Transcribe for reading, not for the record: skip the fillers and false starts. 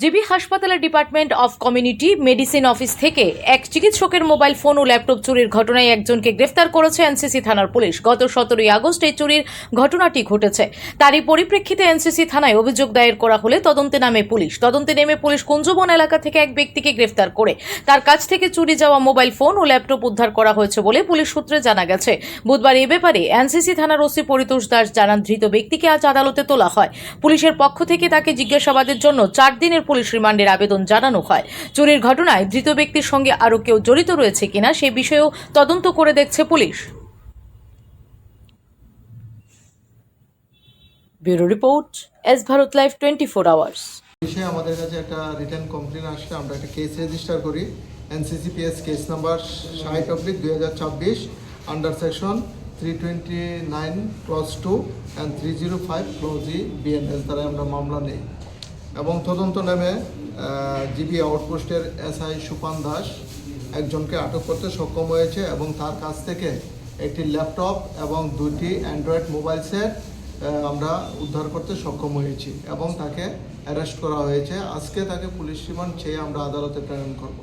GB হাসপাতালের department of community medicine office থেকে এক চিকিৎসকের মোবাইল ফোন ও ল্যাপটপ চুরির ঘটনায় একজনকে গ্রেফতার করেছে এনসিসি থানার পুলিশ। গত 17 আগস্ট এই চুরির ঘটনাটি ঘটেছে। তারই পরিপ্রেক্ষিতে এনসিসি থানায় অভিযোগ দায়ের করা হলে তদন্তে নেমে পুলিশ কুঞ্জবন এলাকা থেকে এক ব্যক্তিকে গ্রেফতার করে তার কাছ থেকে চুরি যাওয়া মোবাইল ফোন ও ল্যাপটপ উদ্ধার করা হয়েছে বলে পুলিশ সূত্রে জানা গেছে। বুধবার এ ব্যাপারে এনসিসি থানার ওসি পরিতোষ দাস জানান, ধৃত ব্যক্তিকে আজ আদালতে তোলা হয়। পুলিশের পক্ষ থেকে তাকে জিজ্ঞাসাবাদের জন্য 4 দিনের পুলিশ রিমান্ডের আবেদন জানানো হয়। চুরির ঘটনায় ধৃত ব্যক্তির সঙ্গে আরো কেউ জড়িত রয়েছে কিনা সে বিষয়েও তদন্ত করে দেখছে police. Bureau report, S Bharat live 24 hours. বিষয়ে আমাদের কাছে একটা রিটার্ন কমপ্লেন আসলে আমরা একটা কেস রেজিস্টার করি। NCCPS case number 60/2024 under section 329 clause 2 and 305 clause E BNS দ্বারা আমরা মামলা নেই এবং তদন্ত নামে জিবি আউটপোস্টের এসআই সুপান দাস একজনকে আটক করতে সক্ষম হয়েছে এবং তার কাছ থেকে একটি ল্যাপটপ এবং 2টি অ্যান্ড্রয়েড মোবাইল সেট আমরা উদ্ধার করতে সক্ষম হয়েছি এবং তাকে অ্যারেস্ট করা হয়েছে। আজকে তাকে পুলিশ রিমান্ড চেয়ে আমরা আদালতে প্রেরণ করব।